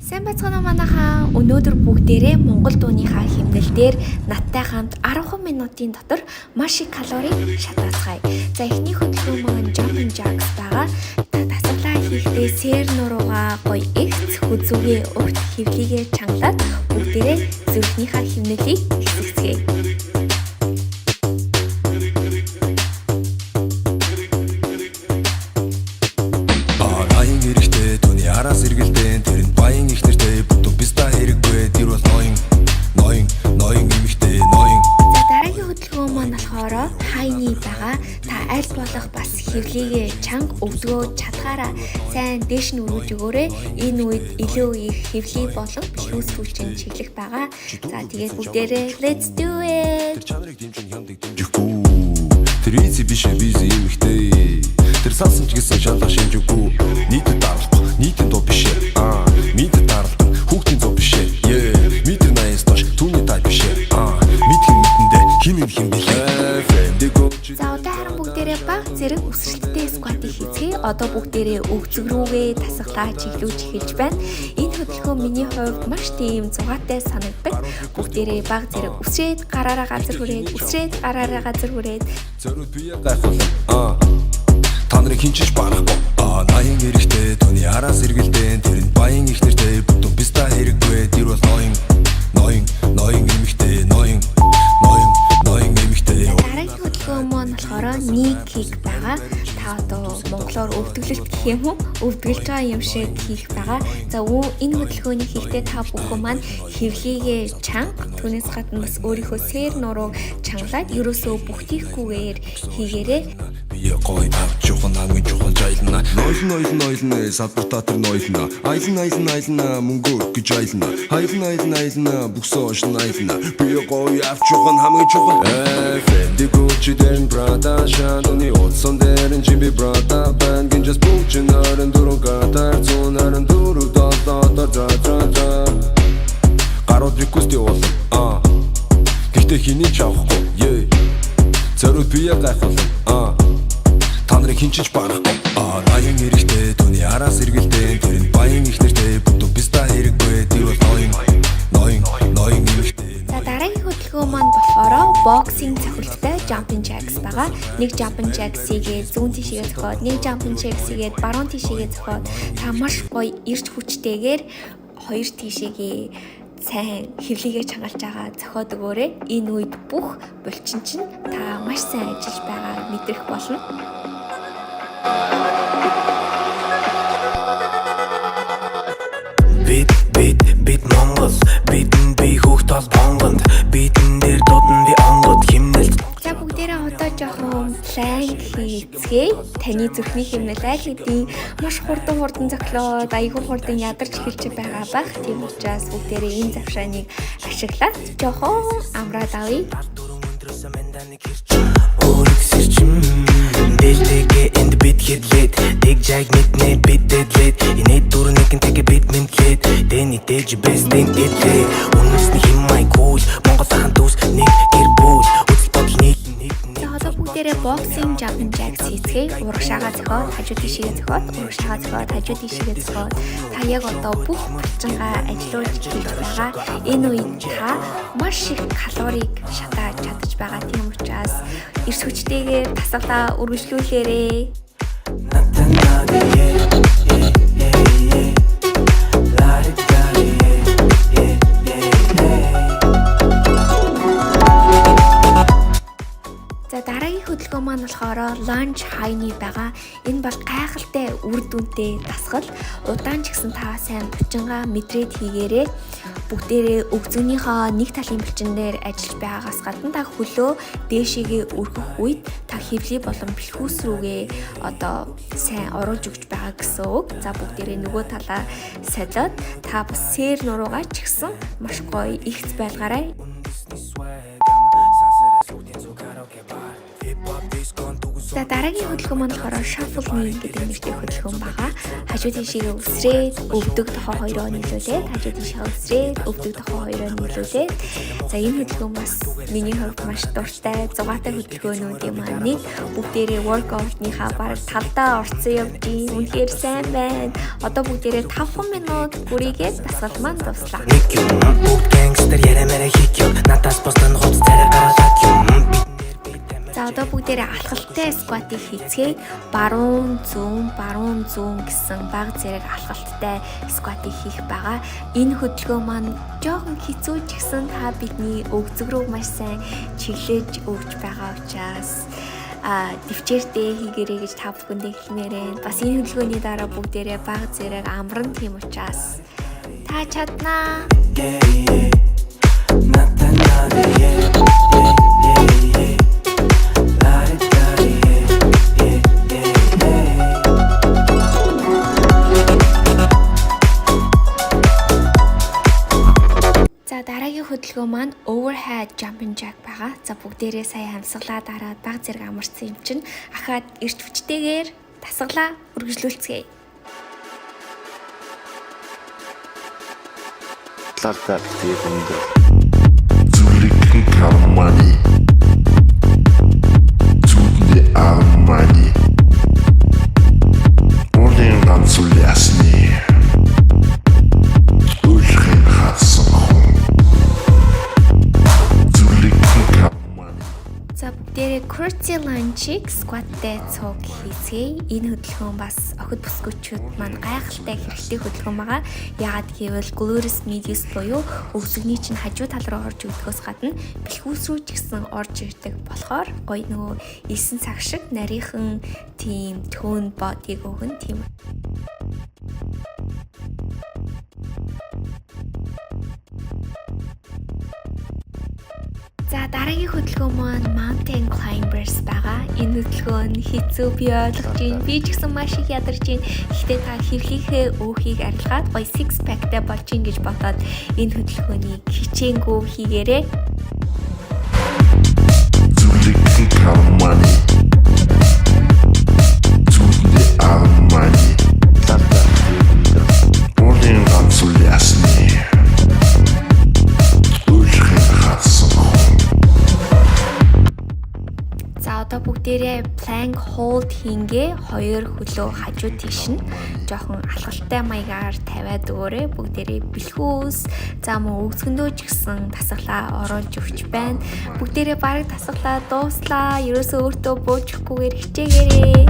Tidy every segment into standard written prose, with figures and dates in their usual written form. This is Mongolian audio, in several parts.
Сайн бацгаана манайхаа. Өнөөдөр бүгдээрээ Монгол дууныхаа хэмнэл дээр надтай хамт 10 минутын дотор маш их калори шатаацгаая. За эхний хөдөлгөөн маань jumping jacks байгаа. Та дасгалаа хийхдээ сэр нуруугаа гоё ихц хүзүүгээ урт хөвлийгээ чангалаад бүгдээрээ зүрхнийхаа хэмнэлийг хэсэгцгээе. Араас эргэлдэн тэр нь баян их нэртэй бүтэн биста хэрэггүй тэр бол ноён эмэгтэй ноён. За дараагийн хөдөлгөөн маань болохоор хайны байгаа. Та аль болох бас хэвлийгээ чанга өвдгөө чадхаараа сайн дээш нь өргөж өгөөрэй. Энэ үед илүү их хэвлий болон бэлгүүсрүүлчин чиглэх байгаа. За тэгээд бүгдээрээ let's do it. Тэр чанарыг дэмжин хямдаг дэмжихгүй. Тэр easy биш busy эмэгтэй. Тэр салсан ч гэсэн шалгах шинжгүй. Нийтэд даралдах нийтэн дуу биш нийтэд даралдан хүүхдийн зов биш метр 80-аас доош түүний тай биш мэдэндээ хим бэлээ. За одоо харин бүгдээрээ баг зэрэг өсрэлттэй скватыг хийцгээе. Одоо бүгдээрээ өгцөг рүүгээ тасгалаа чиглүүлж эхэлж байна. Энэ хөдөлгөөн миний хувьд маш тийм зугаатай санагддаг. Бүгдээрээ баг зэрэг өсрээд гараараа газар хүрээд зориуд бие гайхуулна. Та нарыг хинчиж барахгүй. Наян эрэхтэй түүний араас эргэлдэн тэр нь баян их нэртэй бүтэн биста хэрэггүй тэр бол ноён эмэгтэй ноён эмэгтэй. Дараагийн хөдөлгөөн маань болохоор knee kick байгаа. Та одоо монголоор өвдөглөлт гэх юм уу? Өвдөглөж байгаа юм шиг хийх байгаа. За энэ хөдөлгөөнийг хийхдээ та бүхэн маань хэвлийгээ чанга түүнээс гадна бас өөрийнхөө сэр нурууг чангалаад ерөөсөө бүхтийхгүйгээр хийгээрэй. Бие гой авч жоохон хамгийн жоохон жайлна. Нойлн салбартаа тэр нойлно. Айлна мөнгө гэж айлна. Айлна бүксоош айлна. Бие гой авч жоохон хамгийн жоохон. Fendi Gucci дэрн Prada шандоны утсан дэрн Jimmy Brada банд гинжас бүчнэрэн дөрөв гатар зүүнэрэн дөрөв доо гарууд реквест явуулна. Гэхдээ хэний ч авахгүй. Зориуд бие гайхуулна. Та нарыг хинчиж барахгүй. Наян эрэхтэй түүний араас эргэлдэн тэр нь баян их нэртэй бүтэн биста хэрэггүй тэр бол ноён эмэгтэй. За дараагийн хөдөлгөөн маань болохоор боксинг цохилттой jumping jacks байгаа. Нэг jumping jacks-ийг зүүн тишээгээ зохиод, нэг jumping jacks-ийг баруун тишээгээ зохиод та маш гоё эрч хүчтэйгээр хоёр тишээгээ сайн хэвлийгээ чангалж байгаа зохиод өгөөрэй. Энэ үед бүх булчин чинь та маш сайн ажиллаж байгааг мэдрэх болно. Бит Монгол битэн би хүүхд тол бонгонд битэн дээр додон би онгод химнэлт. За бүгдээрээ одоо жоохон планк хийцгээе. Таны зүрхний хэмнэл аль хэдийн маш хурдан зохилоод аягүй хурдан ядарч эхэлж байгаа байх. Тийм учраас бүгдээрээ энэ завшааныг ашиглаад жоохон амраад авъя. Дэлтэгэ энд бит хэдлээд дэг жаг мэднэ бит дэдлээд инээ дүр нэгэн тэгэ бит мэнтлээд дэни дэж бэстэн эдлээ үнэсний химмай кул Монгол хаан дүүс нэг гэр бүл үзэл бодол нэг. За одоо бүгдээрээ боксинг jumping jacks хийцгээе. Урагшаага зохиод хажуу тишээгээ зохиод, урагшаага зохиод хажуу тишээгээ зохиод. Та яг одоо бүх булчингаа ажиллуулж хийж байгаа. Энэ үед та маш их калорийг шатааж чадаж байгаа. Тийм учраас эрс хүчтэйгээр дасгалаа үргэлжлүүлээрэй. За дараагийн хөдөлгөөн маань болохоор lunge high-ны байгаа. Энэ бол гайхалтай үр дүнтэй дасгал. Удаан ч гэсэн та сайн булчингаа мэдрээд хийгээрэй. Бүгдээрээ өгзөнийхөө нэг талын булчин дээр ажиллаж байгаагаас гадна та хөлөө дээшээгээ өргөх үед та хэвлий болон бэлхүүс рүүгээ одоо сайн оруулж өгч байгаа гэсэн үг. За бүгдээрээ нөгөө талаа солиод та бас сэр нуруугаа ч гэсэн маш гоё ихц байлгаарай. За дараагийн хөдөлгөөн маань болохоор shuffle knee гэдэг нэртэй хөдөлгөөн байгаа. Хажуу тийшээ өсрээд өвдөг тохоо хоёроо нийлүүлээд хажуу тийшээ өсрээд өвдөг тохоо хоёроо нийлүүлээд за энэ хөдөлгөөн бас миний хувьд маш дуртай зугаатай хөдөлгөөнүүдийн маань нэг бүгдээрээ workout-ныхаа бараг талдаа орцсон явж гин. Үнэхээр сайн байна. Одоо бүгдээрээ 5 минут бүрийгээ дасгал маань дуслаа. Gangster ярэмэрэ хийх надаас босдон хоц царай гараад юм. За одоо бүгдээрээ алхалтай скватыг хийцгээе. Баруун зүүн гэсэн бага зэрэг алхалттай скватыг хийх байгаа. Энэ хөдөлгөөн маань жоохон хэцүү ч гэсэн та бидний өгзөг рүү маш сайн чиглэж өгч байгаа учраас дэвчээртэй хийгэрэй гэж та бүхэндээ хэлмээрэн. Бас энэ хөдөлгөөний дараа бүгдээрээ бага зэрэг амран тийм учраас та чаднаа. За дараагийн хөдөлгөөн маань overhead jumping jack байгаа. За бүгдээрээ сая амьсгалаа дараад бага зэрэг амарсан юм чинь ахаад эрч хүчтэйгээр дасгалаа үргэлжлүүлцгээе. Талаартаа тэгээд өндөр зүрхний карманы зүудний армани орден ганцул ясны үлхэн хатсан За бүгдээрээ curtsy lunge-ийг squat-тэй цуг хийцгээе. Энэ хөдөлгөөн бас охид бүсгүйчүүд маань гайхалтай хэрэгтэй хөдөлгөөн байгаа. Яагаад гэвэл gluteus medius буюу өвсгний чинь хажуу тал руу орж өгдөхөөс гадна бэлхүүс рүү ч гэсэн орж ирдэг болохоор гоё нөгөө 9 цаг шиг нарийнхан тийм тone body-г өгөн тийм. За дараагийн хөдөлгөөн маань mountain climbers байгаа. Энэ хөдөлгөөн хэцүү би ойлгож байна. Би ч гэсэн маш их ядарч байна. Гэхдээ та хэрхийнхээ өөхийг арилгаад гоё six pack-тай болж ин гэж бодоод энэ хөдөлгөөнийг хичээнгүй хийгээрэй. зүрхний карманы зүудний армани талаартаа тэгээд орден ганцул ясны үлхэн хатсан. За одоо бүгдээрээ plank hold хийнгээ. Хоёр хөлөө хажуу тийш нь жоохон алхалтай маягаар тавиад өгөөрэй. Бүгдээрээ бэлхүүс за мөн өгзгөндөө ч гэсэн дасгалаа оруулж өгч байна. Бүгдээрээ бараг дасгалаа дууслаа. Ерөөсөө өөртөө буучихгүйгээр хичээгээрэй.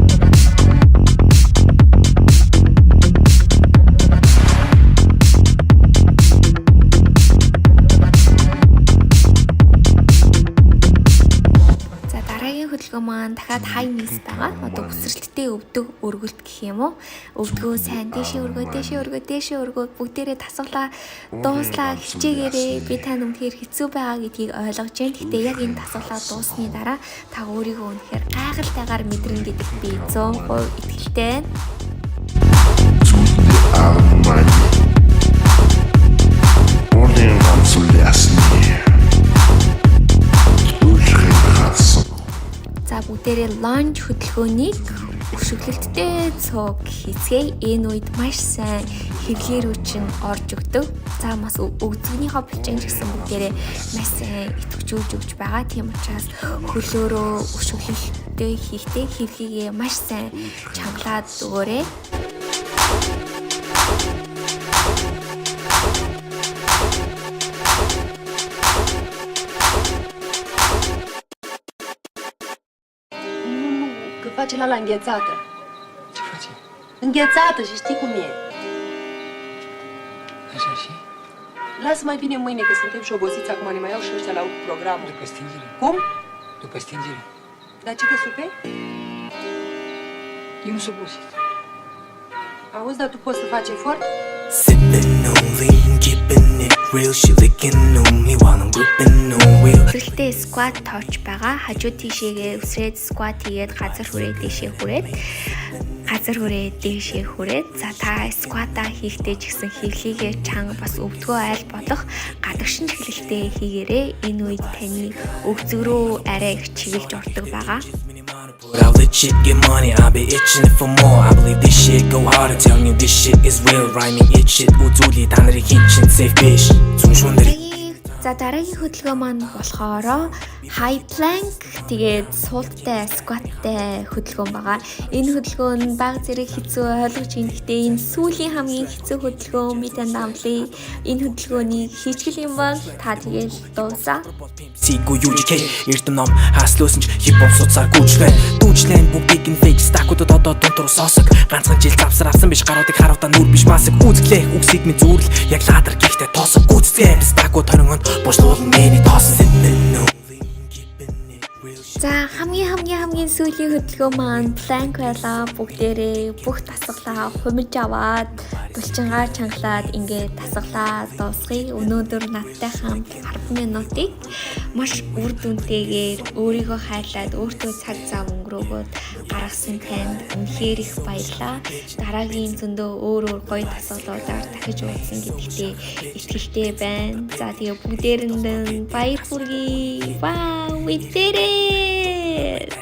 Хөдөлгөөн маань дахиад high knees байгаа. Одоо өсрэлттэй өвдөг өргөлт гэх юм уу? Өвдгөө сайн дээшээ өргөө бүгдээрээ дасгалаа дууслаа хичээгээрэй. Би тань үнэхээр хэцүү байгаа гэдгийг ойлгож байна. Гэхдээ яг энэ дасгалаа дуусны дараа та өөрийгөө үнэхээр гайхалтайгаар мэдрэн гэдэг би 100% итгэлтэй байна. зүудний армани орден ганцул ясны үлхэн хатсан. За бүгдээрээ lunge хөдөлгөөнийг өшөглөлттэй цуг хийцгээе. Энэ үед маш сайн хэвлээ рүү чинь орж өгдөг. За бас өгзгөнийхөө булчин гэсэн бүгдээрээ маш сайн идэвхжүүлж өгч байгаа. Тийм учраас хөлөөрөө өшөглөлттэй хийхдээ хэвлийгээ маш сайн чангалаад өгөөрэй. Face la înghețată. Ce faci? Înghețată și știi cum e. Așa și? Lasă mai bine mâine că suntem și obosiți acum, ne mai iau și ăștia la programul. După stingere. Cum? După stingere. Dar ce te supe? Eu nu sunt obosit. Auzi, dar tu poți să faci efort? Sipping on lean, keeping it real. She licking on me while I'm gripping on wheel. Өсрэлттэй squat тооч байгаа. Хажуу тийшээгээ өсрээд squat хийгээд газар хүрээ дээшээ хүрээд за та squat-а хийхдээ ч гэсэн хэвлийгээ чанга бас өвдгөө айл болох гадагшин чиглэлтэй хийгээрэй. Энэ үед таны өгзөг рүү арай их чиглэж ордог байгаа. Put out the shit, get money, I be itching for more. I believe this shit go hard, I'm telling you this shit is real. Rhyming it shit, үзүүлээ та нарыг хинчин safe bitch. Зүн шүндэр. За дараагийн хөдөлгөөн маань болохоор high plank тэгээд суулттай squatтай хөдөлгөөн байгаа. Энэ хөдөлгөөн баг зэрэг хэцүү ойлгож байна. Гэхдээ энэ сүүлийн хамгийн хэцүү хөдөлгөөн би танд амлая. Энэ хөдөлгөөнийг хийчихэл юм бол та тэгээд дуусаа. Сиго UGK эрдэм ном хаслуулсан ч хипхоп суцаар гүйчлээ. Дүүжлэн бүгдийг нь fake stack-уудад одоо дунтур сосог. Ганцхан жил завсар авсан биш гаруудыг харуутаа нүр биш масаг үзглээ. Үгсийг минь зүрл яг ладар гихтээ тоосог гүцгээ. Stack-ууд 20 бошлуулан миний тоосон нэ. За хамгийн сүүлийн хөдөлгөөн маань plank байлаа. Бүгдээрээ бүх тасгалаа хумиж аваад булчингаар чангалаад ингээд тасгалаа дуусгая. Өнөөдөр надтай хамт 10 минутыг маш үр дүнтэйгээр өөрийгөө хайлаад өөртөө цаг зав өнгөрөөгөөд гаргасан танд үнэхээр их баярлалаа. Дараагийн зөндөө өөр гоё тасгалуудаар дахиж уулзсан гэдэгтээ итгэлтэй байна. За тэгээ бүгдээрэнд баяр хүргэе. Вау, we did it!